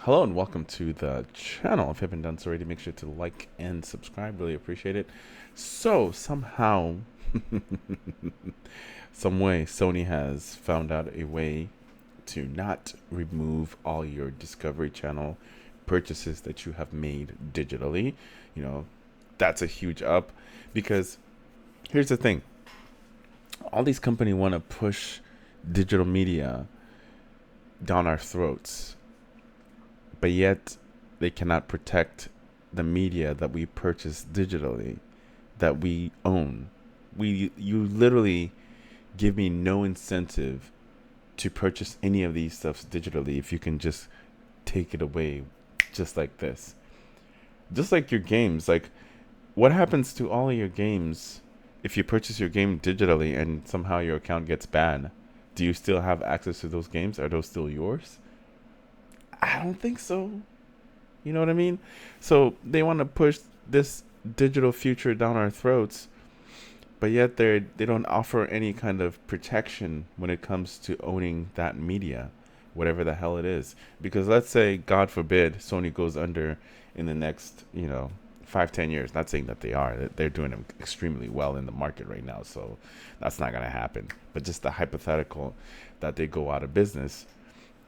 Hello and welcome to the channel. If you haven't done so already, make sure to like and subscribe. Really appreciate it. So somehow, some way, Sony has found out a way to not remove all your Discovery Channel purchases that you have made digitally. You know, that's a huge up because here's the thing: all these companies want to push digital media down our throats, but yet they cannot protect the media that we purchase digitally, that we own. You literally give me no incentive to purchase any of these stuffs digitally if you can just take it away just like this. Just like your games, like what happens to all of your games if you purchase your game digitally and somehow your account gets banned? Do you still have access to those games? Are those still yours? I don't think so. You know what I mean? So they want to push this digital future down our throats, but yet they don't offer any kind of protection when it comes to owning that media, whatever the hell it is. Because let's say, God forbid, Sony goes under in the next, 5-10 years. Not saying that they are. They're doing extremely well in the market right now, so that's not gonna happen. But just the hypothetical that they go out of business,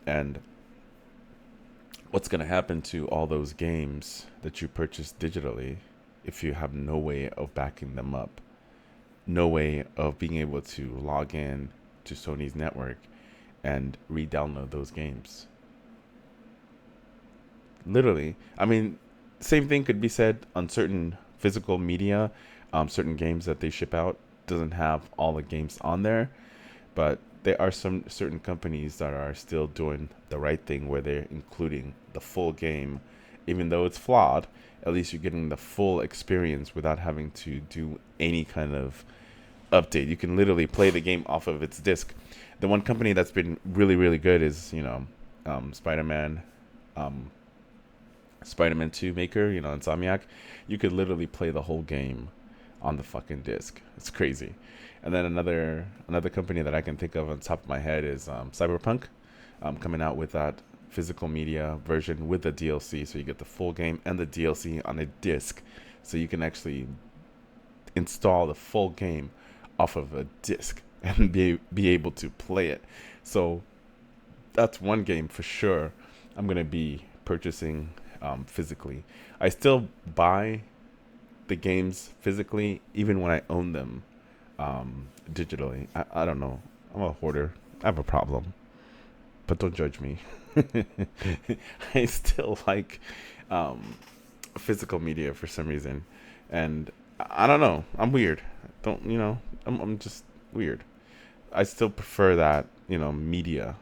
and what's going to happen to all those games that you purchase digitally if you have no way of backing them up, no way of being able to log in to Sony's network and re-download those games? Literally, I mean, same thing could be said on certain physical media. Certain games that they ship out doesn't have all the games on there, but there are some certain companies that are still doing the right thing where they're including the full game, even though it's flawed. At least you're getting the full experience without having to do any kind of update. You can literally play the game off of its disc. The one company that's been really really good is Spider-Man, um, Spider-Man 2 maker, Insomniac. You could literally play the whole game on the fucking disc. It's crazy. And then another company that I can think of on top of my head is Cyberpunk, coming out with that physical media version with the DLC, so you get the full game and the DLC on a disc, so you can actually install the full game off of a disc and be able to play it. So that's one game for sure I'm gonna be purchasing physically. I still buy the games physically even when I own them digitally. I don't know. I'm a hoarder. I have a problem, but don't judge me. I still like physical media for some reason, and I don't know. I'm weird. Don't you know? I'm just weird. I still prefer that media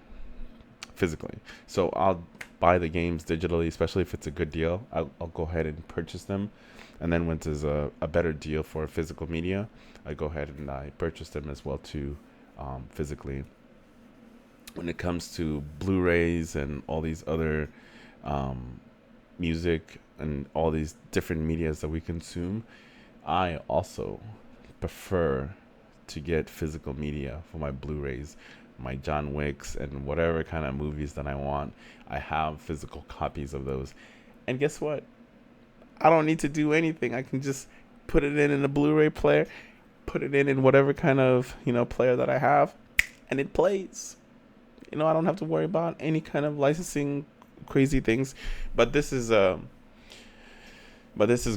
physically. So I'll buy the games digitally, especially if it's a good deal. I'll go ahead and purchase them. And then when there's a better deal for physical media, I go ahead and I purchase them as well too, physically. When it comes to Blu-rays and all these other um, music and all these different medias that we consume, I also prefer to get physical media for my Blu-rays, my John Wicks, and whatever kind of movies that I want. I have physical copies of those. And guess what? I don't need to do anything. I can just put it in a Blu-ray player, put it in whatever kind of player that I have, and it plays. I don't have to worry about any kind of licensing crazy things. But this is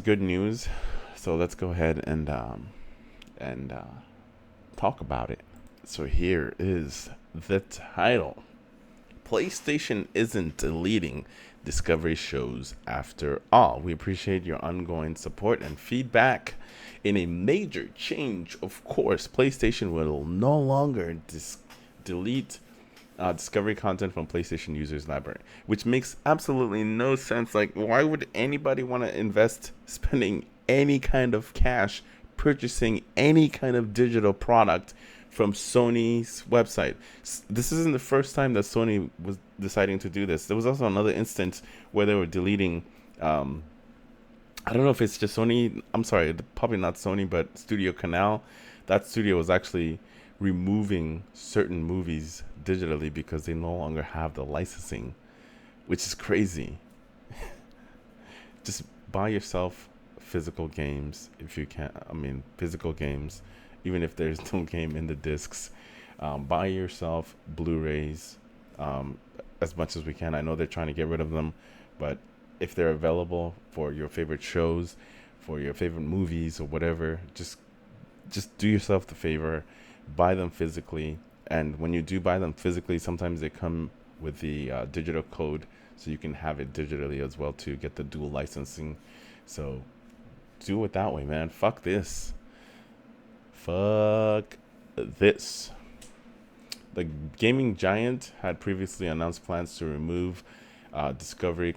good news. So let's go ahead and talk about it. So here is the title. PlayStation isn't deleting Discovery shows after all. We appreciate your ongoing support and feedback. In a major change, of course, PlayStation will no longer delete Discovery content from PlayStation users' library, which makes absolutely no sense. Like, why would anybody want to invest spending any kind of cash purchasing any kind of digital product from Sony's website? This isn't the first time that Sony was deciding to do this. There was also another instance where they were deleting. I don't know if it's just Sony. I'm sorry, probably not Sony, but Studio Canal. That studio was actually removing certain movies digitally because they no longer have the licensing which is crazy. Just buy yourself physical games if you can. I mean, physical games, even if there's no game in the discs. Buy yourself Blu-rays um, as much as we can. I know they're trying to get rid of them, but if they're available for your favorite shows, for your favorite movies or whatever, just do yourself the favor, buy them physically. And when you do buy them physically, sometimes they come with the digital code, so you can have it digitally as well to get the dual licensing. So do it that way, man. Fuck this. Fuck this. The gaming giant had previously announced plans to remove discovery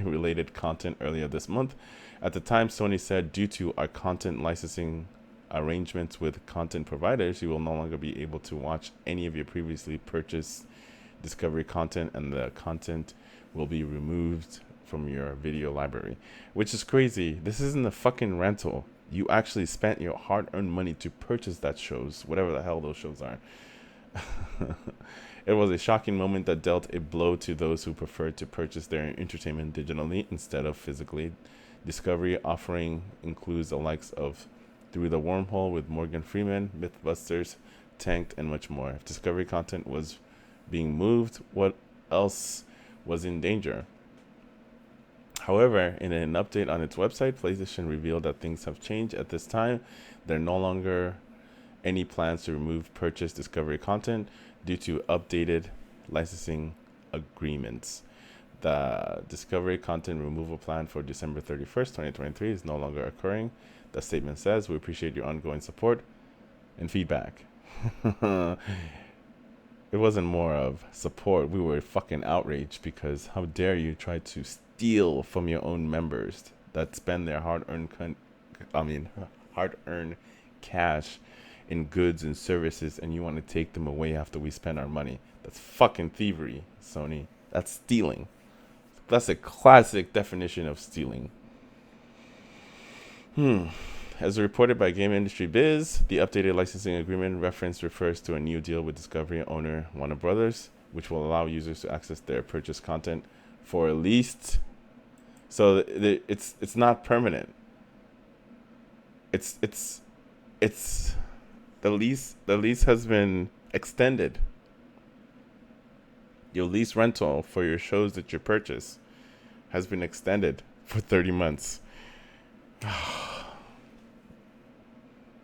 related content earlier this month. At the time, Sony said, due to our content licensing arrangements with content providers, you will no longer be able to watch any of your previously purchased Discovery content, and the content will be removed from your video library. Which is crazy. This isn't a fucking rental. You actually spent your hard-earned money to purchase that shows, whatever the hell those shows are. It was a shocking moment that dealt a blow to those who preferred to purchase their entertainment digitally instead of physically. Discovery offering includes the likes of Through the Wormhole with Morgan Freeman, Mythbusters, Tanked, and much more. If Discovery content was being moved, what else was in danger? However, in an update on its website, PlayStation revealed that things have changed at this time. There are no longer any plans to remove purchased Discovery content due to updated licensing agreements. The Discovery content removal plan for December 31st, 2023 is no longer occurring. The statement says, "We appreciate your ongoing support and feedback." It wasn't more of support. We were fucking outraged because how dare you try to steal from your own members that spend their hard-earned cash in goods and services, and you want to take them away after we spend our money. That's fucking thievery, Sony. That's stealing. That's a classic definition of stealing. As reported by Game Industry Biz, the updated licensing agreement reference refers to a new deal with Discovery owner Warner Brothers, which will allow users to access their purchased content for at least. So it's not permanent. It's the lease has been extended. Your lease rental for your shows that you purchase has been extended for 30 months.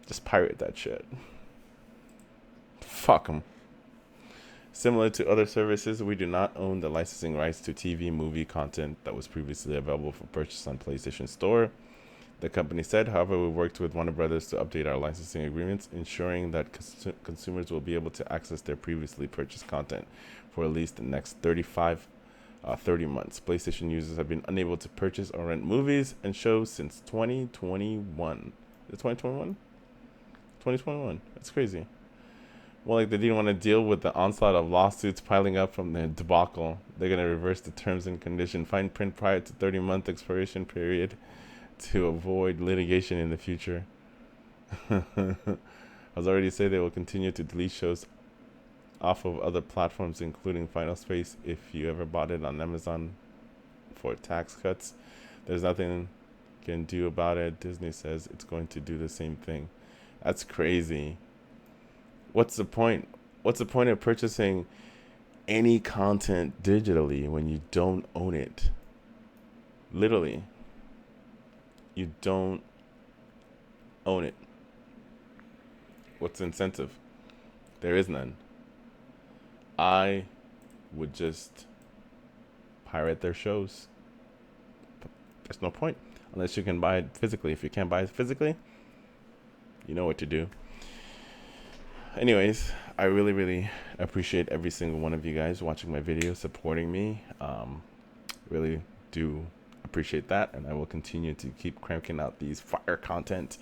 Just pirate that shit. Fuck them. Similar to other services, we do not own the licensing rights to TV movie content that was previously available for purchase on PlayStation Store. The company said, however, we worked with Warner Brothers to update our licensing agreements, ensuring that consumers will be able to access their previously purchased content for at least the next 30 months. PlayStation users have been unable to purchase or rent movies and shows since 2021. Is it 2021? 2021. That's crazy. Well, like they didn't want to deal with the onslaught of lawsuits piling up from the debacle. They're going to reverse the terms and condition, fine print prior to 30-month expiration period to avoid litigation in the future. As already said, they will continue to delete shows off of other platforms, including Final Space, if you ever bought it on Amazon for tax cuts. There's nothing you can do about it. Disney says it's going to do the same thing. That's crazy. What's the point? What's the point of purchasing any content digitally when you don't own it? Literally. You don't own it. What's the incentive? There is none. I would just pirate their shows. There's no point unless you can buy it physically. If you can't buy it physically, you know what to do. Anyways, I really, really appreciate every single one of you guys watching my video, supporting me. Really do appreciate that, and I will continue to keep cranking out these fire content.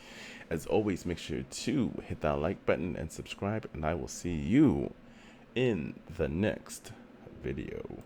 As always, make sure to hit that like button and subscribe, and I will see you in the next video.